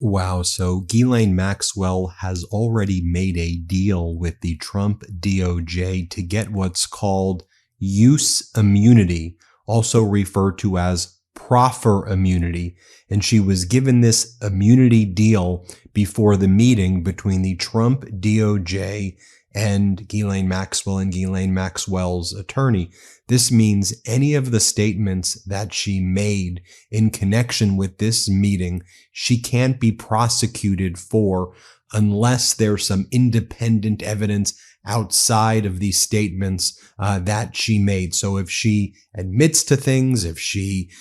Wow, so Ghislaine Maxwell has already made a deal with the Trump DOJ to get what's called use immunity, also referred to as proffer immunity. And she was given this immunity deal before the meeting between the Trump DOJ and Ghislaine Maxwell and Ghislaine Maxwell's attorney. This means any of the statements that she made in connection with this meeting, she can't be prosecuted for unless there's some independent evidence outside of these statements that she made. So if she admits to things, if she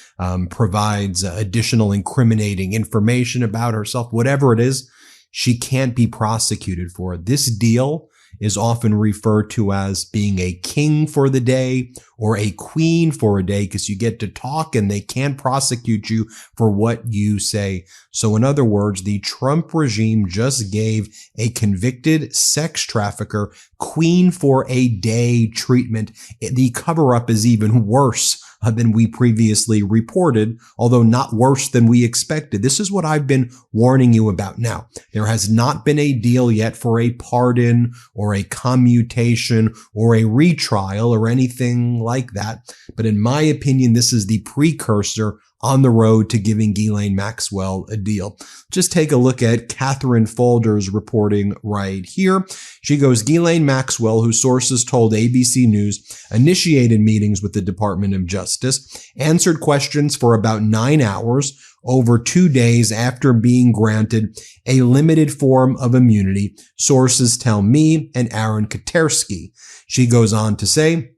provides additional incriminating information about herself, whatever it is, she can't be prosecuted for it. This deal is often referred to as being a king for the day or a queen for a day because you get to talk and they can't prosecute you for what you say. So in other words, the Trump regime just gave a convicted sex trafficker queen for a day treatment. The cover-up is even worse than we previously reported, although not worse than we expected. This is what I've been warning you about. Now, there has not been a deal yet for a pardon or a commutation or a retrial or anything like that. But in my opinion, this is the precursor on the road to giving Ghislaine Maxwell a deal. Just take a look at Catherine Falder's reporting right here. She goes, Ghislaine Maxwell, whose sources told ABC News, initiated meetings with the Department of Justice, answered questions for about 9 hours over 2 days after being granted a limited form of immunity, sources tell me and Aaron Katersky. She goes on to say,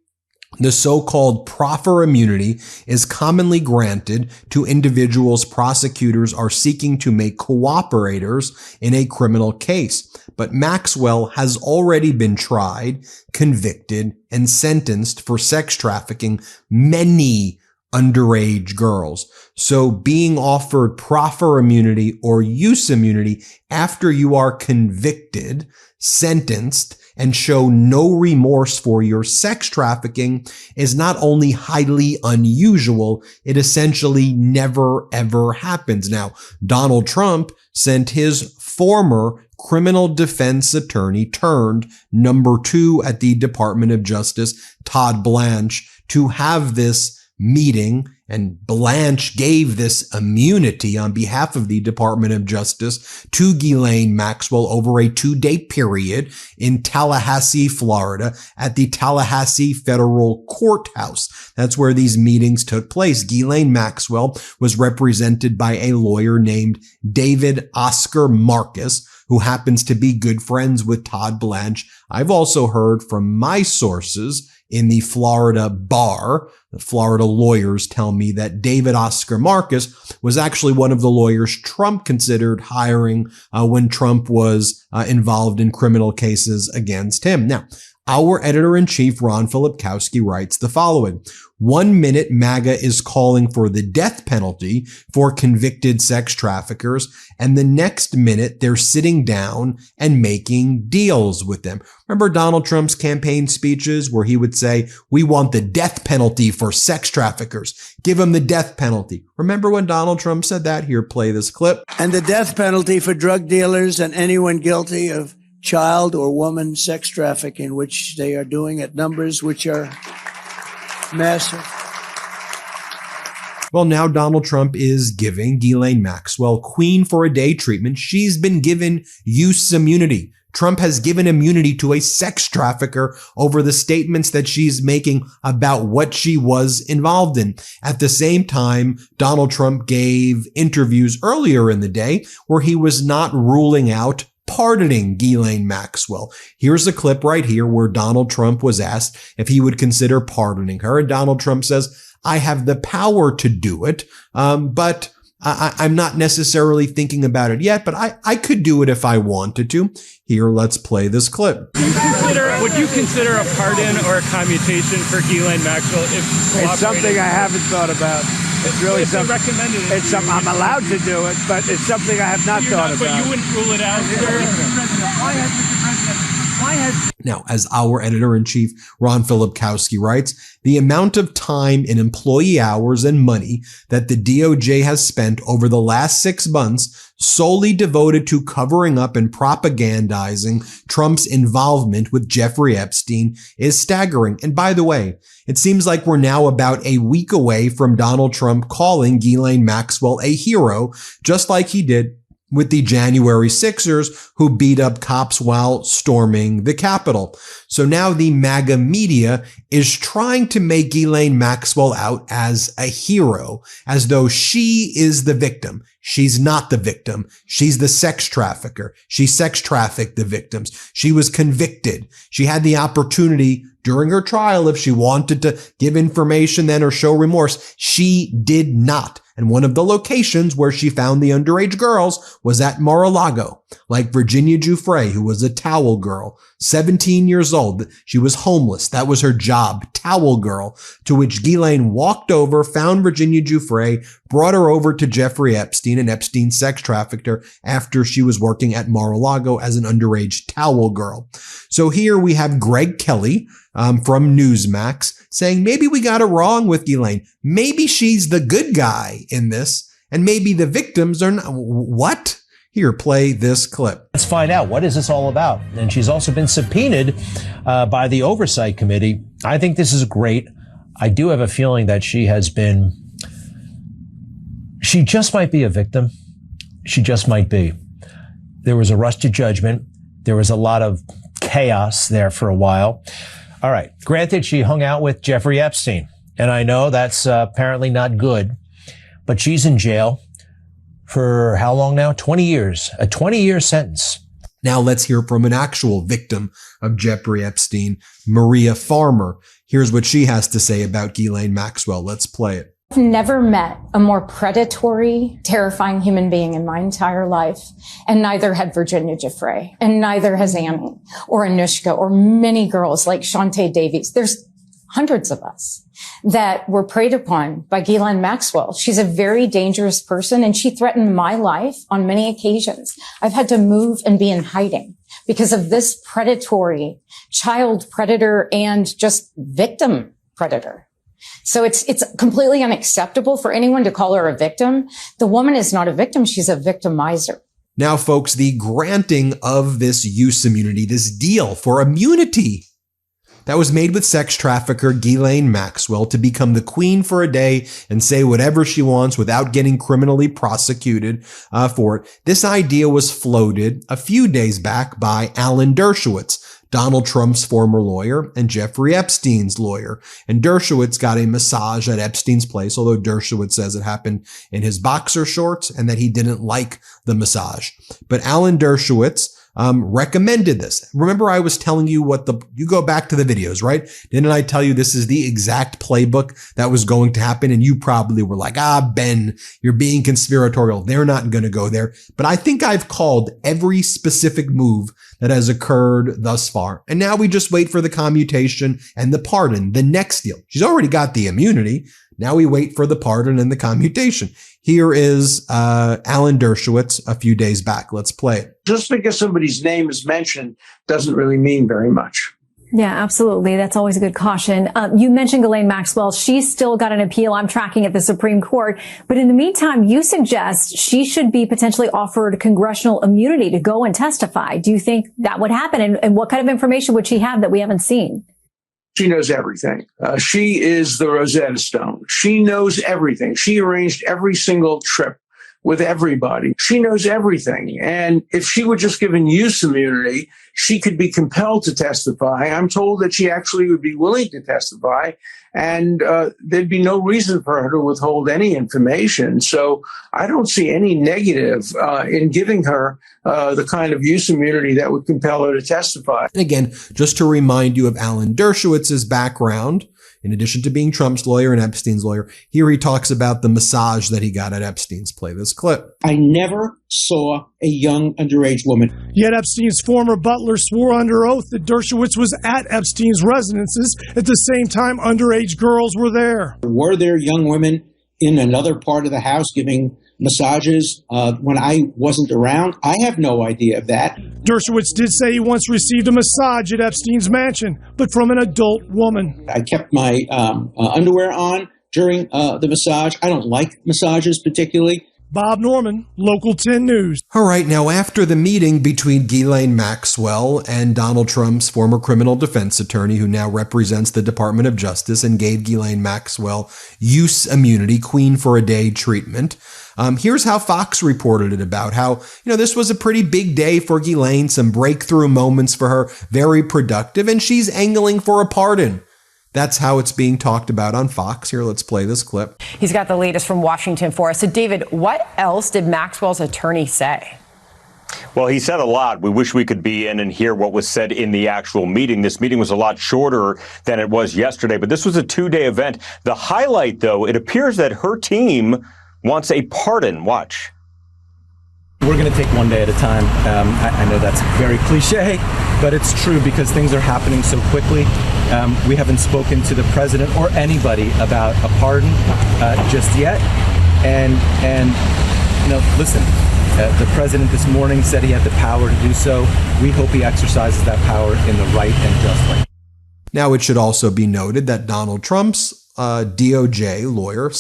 the so-called proffer immunity is commonly granted to individuals prosecutors are seeking to make cooperators in a criminal case. But Maxwell has already been tried, convicted, and sentenced for sex trafficking many underage girls. So being offered proffer immunity or use immunity after you are convicted, sentenced, and show no remorse for your sex trafficking is not only highly unusual, it essentially never ever happens. Now, Donald Trump sent his former criminal defense attorney turned number 2 at the Department of Justice, Todd Blanche, to have this meeting, and Blanche gave this immunity on behalf of the Department of Justice to Ghislaine Maxwell over a 2-day period in Tallahassee, Florida, at the Tallahassee Federal Courthouse. That's where these meetings took place. Ghislaine Maxwell was represented by a lawyer named David Oscar Marcus, who happens to be good friends with Todd Blanche. I've also heard from my sources in the Florida bar, the Florida lawyers tell me that David Oscar Marcus was actually one of the lawyers Trump considered hiring when Trump was involved in criminal cases against him. Now, our editor-in-chief, Ron Filipkowski, writes the following. 1 minute, MAGA is calling for the death penalty for convicted sex traffickers, and the next minute, they're sitting down and making deals with them. Remember Donald Trump's campaign speeches where he would say, we want the death penalty for sex traffickers. Give them the death penalty. Remember when Donald Trump said that? Here, play this clip. And the death penalty for drug dealers and anyone guilty of child or woman sex trafficking, which they are doing at numbers which are massive. Well, now Donald Trump is giving Ghislaine Maxwell queen for a day treatment. She's been given use immunity. Trump has given immunity to a sex trafficker over the statements that she's making about what she was involved in. At the same time, Donald Trump gave interviews earlier in the day where he was not ruling out pardoning Ghislaine Maxwell. Here's a clip right here where Donald Trump was asked if he would consider pardoning her. And Donald Trump says, I have the power to do it, but I'm not necessarily thinking about it yet, but I could do it if I wanted to. Here, let's play this clip. Would you consider a pardon or a commutation for Ghislaine Maxwell if she's It's something I haven't thought about. It's really something recommended. It's something I'm allowed to do it, but it's something I have not thought about. But you wouldn't rule it out, sir? Why Now, as our editor-in-chief, Ron Filipkowski, writes, the amount of time in employee hours and money that the DOJ has spent over the last 6 months solely devoted to covering up and propagandizing Trump's involvement with Jeffrey Epstein is staggering. And by the way, it seems like we're now about a week away from Donald Trump calling Ghislaine Maxwell a hero, just like he did with the January 6ers who beat up cops while storming the Capitol. So now the MAGA media is trying to make Ghislaine Maxwell out as a hero, as though she is the victim. She's not the victim. She's the sex trafficker. She sex trafficked the victims. She was convicted. She had the opportunity during her trial, if she wanted to give information then or show remorse. She did not. And one of the locations where she found the underage girls was at Mar-a-Lago, like Virginia Giuffre, who was a towel girl, 17 years old. She was homeless. That was her job, towel girl, to which Ghislaine walked over, found Virginia Giuffre, brought her over to Jeffrey Epstein, and Epstein sex trafficked her after she was working at Mar-a-Lago as an underage towel girl. So here we have Greg Kelly from Newsmax saying maybe we got it wrong with Ghislaine. Maybe she's the good guy in this, and maybe the victims are not. What? Here, play this clip. Let's find out, what is this all about? And she's also been subpoenaed by the Oversight Committee. I think this is great. I do have a feeling that she just might be a victim. She just might be. There was a rush to judgment. There was a lot of chaos there for a while. All right. Granted, she hung out with Jeffrey Epstein, and I know that's apparently not good, but she's in jail for how long now? 20 years, a 20-year sentence. Now let's hear from an actual victim of Jeffrey Epstein, Maria Farmer. Here's what she has to say about Ghislaine Maxwell. Let's play it. I've never met a more predatory, terrifying human being in my entire life, and neither had Virginia Giuffre, and neither has Annie, or Anushka, or many girls like Shantae Davies. There's hundreds of us that were preyed upon by Ghislaine Maxwell. She's a very dangerous person, and she threatened my life on many occasions. I've had to move and be in hiding because of this predatory child predator and just victim predator. So it's completely unacceptable for anyone to call her a victim. The woman is not a victim. She's a victimizer. Now, folks, the granting of this use immunity, this deal for immunity that was made with sex trafficker Ghislaine Maxwell to become the queen for a day and say whatever she wants without getting criminally prosecuted for it. This idea was floated a few days back by Alan Dershowitz, Donald Trump's former lawyer and Jeffrey Epstein's lawyer. And Dershowitz got a massage at Epstein's place, although Dershowitz says it happened in his boxer shorts and that he didn't like the massage. But Alan Dershowitz recommended this. Remember, I was telling you you go back to the videos, right? Didn't I tell you this is the exact playbook that was going to happen? And you probably were like, Ben, you're being conspiratorial. They're not going to go there. But I think I've called every specific move that has occurred thus far. And now we just wait for the commutation and the pardon, the next deal. She's already got the immunity. Now we wait for the pardon and the commutation. Here is Alan Dershowitz a few days back. Let's play it. Just because somebody's name is mentioned doesn't really mean very much. Yeah, absolutely. That's always a good caution. You mentioned Ghislaine Maxwell. She's still got an appeal I'm tracking at the Supreme Court. But in the meantime, you suggest she should be potentially offered congressional immunity to go and testify. Do you think that would happen? And what kind of information would she have that we haven't seen? She knows everything. She is the Rosetta Stone. She knows everything. She arranged every single trip with everybody. She knows everything. And if she were just given use immunity, she could be compelled to testify. I'm told that she actually would be willing to testify, and there'd be no reason for her to withhold any information. So I don't see any negative in giving her the kind of use immunity that would compel her to testify. And again, just to remind you of Alan Dershowitz's background, in addition to being Trump's lawyer and Epstein's lawyer, here he talks about the massage that he got at Epstein's. Play this clip. I never saw a young underage woman. Yet Epstein's former butler swore under oath that Dershowitz was at Epstein's residences. At the same time, underage girls were there. Were there young women in another part of the house giving massages when I wasn't around. I have no idea of that. Dershowitz did say he once received a massage at Epstein's mansion, but from an adult woman. I kept my underwear on during the massage. I don't like massages particularly. Bob Norman, Local 10 News. All right, now after the meeting between Ghislaine Maxwell and Donald Trump's former criminal defense attorney, who now represents the Department of Justice and gave Ghislaine Maxwell use immunity, queen for a day treatment, here's how Fox reported it about how, this was a pretty big day for Ghislaine, some breakthrough moments for her, very productive, and she's angling for a pardon. That's how it's being talked about on Fox. Here, let's play this clip. He's got the latest from Washington for us. So, David, what else did Maxwell's attorney say? Well, he said a lot. We wish we could be in and hear what was said in the actual meeting. This meeting was a lot shorter than it was yesterday, but this was a two-day event. The highlight, though, it appears that her team wants a pardon. Watch. We're going to take one day at a time. I know that's very cliche, but it's true because things are happening so quickly. We haven't spoken to the president or anybody about a pardon just yet. And listen, the president this morning said he had the power to do so. We hope he exercises that power in the right and just way. Now, it should also be noted that Donald Trump's DOJ lawyer /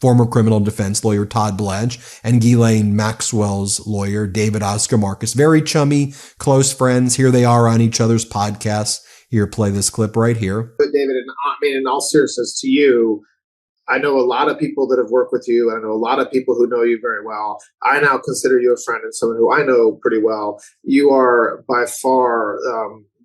former criminal defense lawyer Todd Blanche and Ghislaine Maxwell's lawyer David Oscar Marcus, very chummy, close friends. Here they are on each other's podcasts. Here, play this clip right here. But David, in all seriousness to you, I know a lot of people that have worked with you. I know a lot of people who know you very well. I now consider you a friend and someone who I know pretty well. You are by far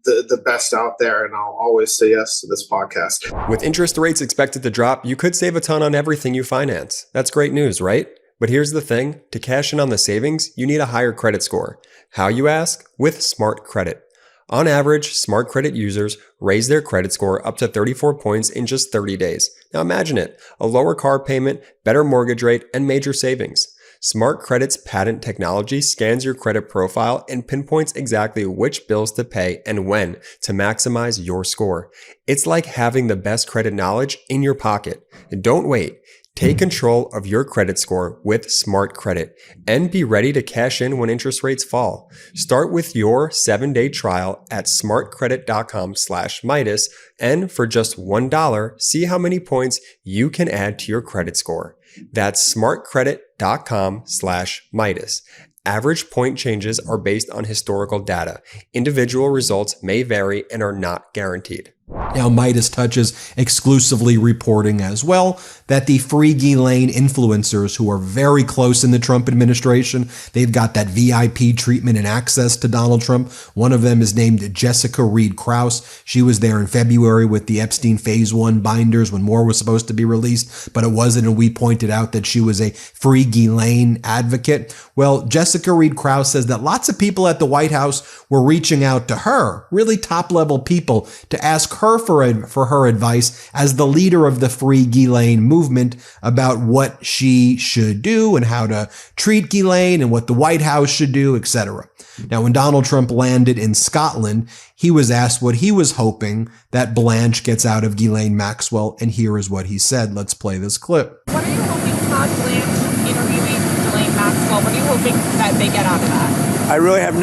the best out there, and I'll always say yes to this podcast. With interest rates expected to drop, you could save a ton on everything you finance. That's great news, right? But here's the thing. To cash in on the savings, you need a higher credit score. How, you ask? With Smart Credit. On average, Smart Credit users raise their credit score up to 34 points in just 30 days. Now imagine it, a lower car payment, better mortgage rate, and major savings. Smart Credit's patent technology scans your credit profile and pinpoints exactly which bills to pay and when to maximize your score. It's like having the best credit knowledge in your pocket. And don't wait. Take control of your credit score with Smart Credit and be ready to cash in when interest rates fall. Start with your 7-day trial at smartcredit.com/Meidas, and for just $1, see how many points you can add to your credit score. That's smartcredit.com/Meidas. Average point changes are based on historical data. Individual results may vary and are not guaranteed. Now, MeidasTouch is exclusively reporting as well that the free Ghislaine influencers who are very close in the Trump administration, they've got that VIP treatment and access to Donald Trump. One of them is named Jessica Reed Krause. She was there in February with the Epstein Phase 1 binders when more was supposed to be released, but it wasn't, and we pointed out that she was a free Ghislaine advocate. Well, Jessica Reed Krause says that lots of people at the White House were reaching out to her, really top-level people, to ask her for her advice as the leader of the Free Ghislaine movement about what she should do and how to treat Ghislaine and what the White House should do, etc. Now, when Donald Trump landed in Scotland, he was asked what he was hoping that Blanche gets out of Ghislaine Maxwell, and here is what he said. Let's play this clip. What are you hoping Todd Blanche interviewing Ghislaine Maxwell? What are you hoping that they get out of that? I really have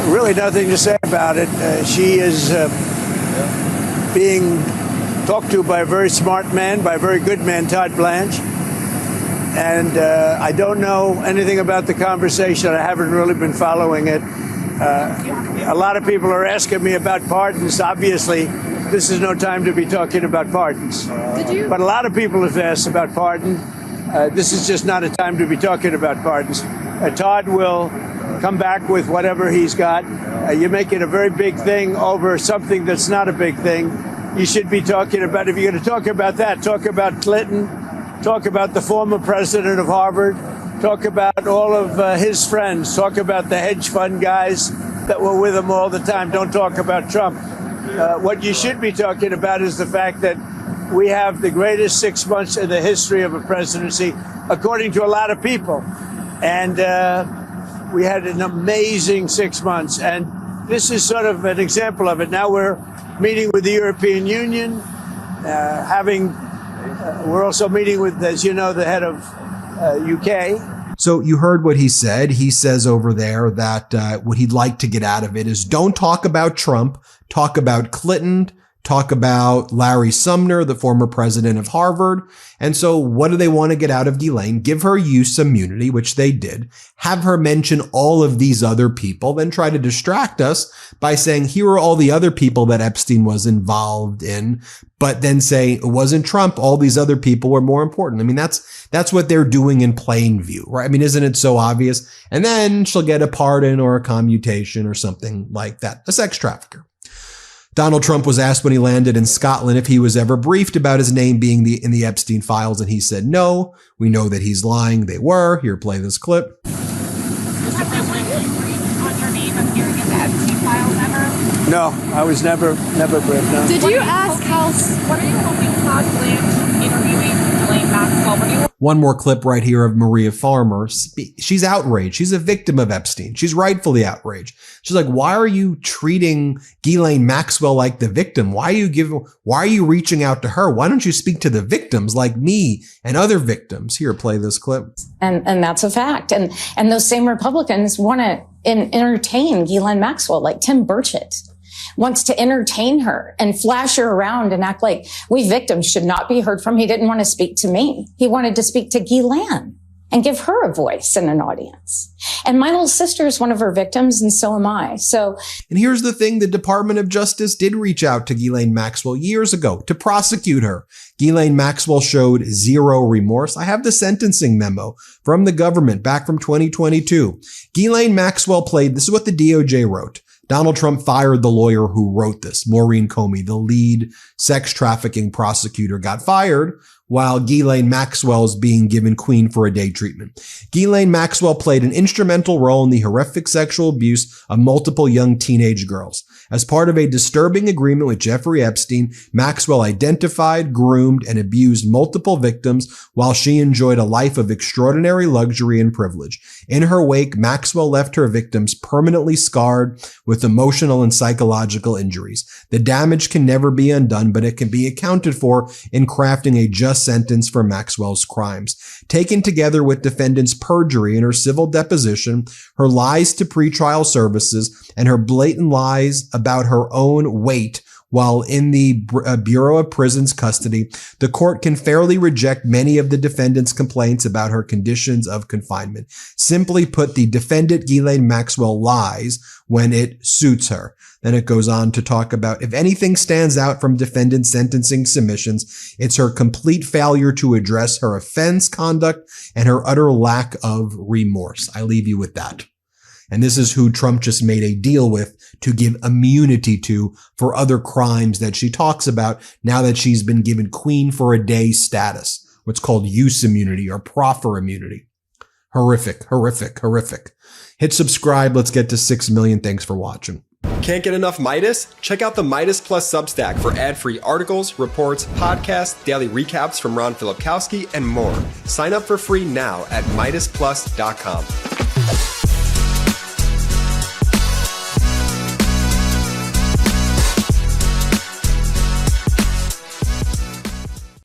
really nothing to say about it. She is being talked to by a very smart man, by a very good man, Todd Blanche. And I don't know anything about the conversation. I haven't really been following it. A lot of people are asking me about pardons. Obviously, this is no time to be talking about pardons. But a lot of people have asked about pardon. This is just not a time to be talking about pardons. Todd will come back with whatever he's got. You're making a very big thing over something that's not a big thing. You should be talking about, if you're going to talk about that, talk about Clinton, talk about the former president of Harvard, talk about all of his friends, talk about the hedge fund guys that were with him all the time. Don't talk about Trump. What you should be talking about is the fact that we have the greatest 6 months in the history of a presidency, according to a lot of people. And we had an amazing 6 months. And this is sort of an example of it. Now we're meeting with the European Union, we're also meeting with, as you know, the head of UK. So you heard what he said. He says over there that what he'd like to get out of it is don't talk about Trump, talk about Clinton, talk about Larry Sumner, the former president of Harvard. And so what do they want to get out of Ghislaine? Give her use immunity, which they did. Have her mention all of these other people, then try to distract us by saying, here are all the other people that Epstein was involved in, but then say it wasn't Trump. All these other people were more important. I mean, that's what they're doing in plain view, right? I mean, isn't it so obvious? And then she'll get a pardon or a commutation or something like that. A sex trafficker. Donald Trump was asked when he landed in Scotland if he was ever briefed about his name being in the Epstein files, and he said no. We know that he's lying. They were. Here, play this clip. No, I was never briefed. No. Did you ask how? What are you hoping Todd Blanche interviewing Ghislaine Maxwell? One more clip right here of Maria Farmer. She's outraged. She's a victim of Epstein. She's rightfully outraged. She's like, why are you treating Ghislaine Maxwell like the victim? Why are you reaching out to her? Why don't you speak to the victims like me and other victims? Here, play this clip. And that's a fact. And those same Republicans want to entertain Ghislaine Maxwell, like Tim Burchett wants to entertain her and flash her around and act like we victims should not be heard from. He didn't want to speak to me. He wanted to speak to Ghislaine and give her a voice and an audience. And my little sister is one of her victims, and so am I. And here's the thing. The Department of Justice did reach out to Ghislaine Maxwell years ago to prosecute her. Ghislaine Maxwell showed zero remorse. I have the sentencing memo from the government back from 2022. Ghislaine Maxwell this is what the DOJ wrote. Donald Trump fired the lawyer who wrote this. Maureen Comey, the lead sex trafficking prosecutor, got fired while Ghislaine Maxwell is being given Queen for a Day treatment. Ghislaine Maxwell played an instrumental role in the horrific sexual abuse of multiple young teenage girls. As part of a disturbing agreement with Jeffrey Epstein, Maxwell identified, groomed, and abused multiple victims while she enjoyed a life of extraordinary luxury and privilege. In her wake, Maxwell left her victims permanently scarred with emotional and psychological injuries. The damage can never be undone, but it can be accounted for in crafting a just sentence for Maxwell's crimes. Taken together with defendant's perjury in her civil deposition, her lies to pretrial services, and her blatant lies about her own weight while in the Bureau of Prisons custody, the court can fairly reject many of the defendant's complaints about her conditions of confinement. Simply put, the defendant Ghislaine Maxwell lies when it suits her. Then it goes on to talk about if anything stands out from defendant's sentencing submissions, it's her complete failure to address her offense conduct and her utter lack of remorse. I leave you with that. And this is who Trump just made a deal with to give immunity to for other crimes that she talks about now that she's been given Queen for a Day status, what's called use immunity or proffer immunity. Horrific, horrific, horrific. Hit subscribe. Let's get to 6 million. Thanks for watching. Can't get enough Meidas? Check out the Meidas Plus Substack for ad-free articles, reports, podcasts, daily recaps from Ron Filipkowski, and more. Sign up for free now at MeidasPlus.com.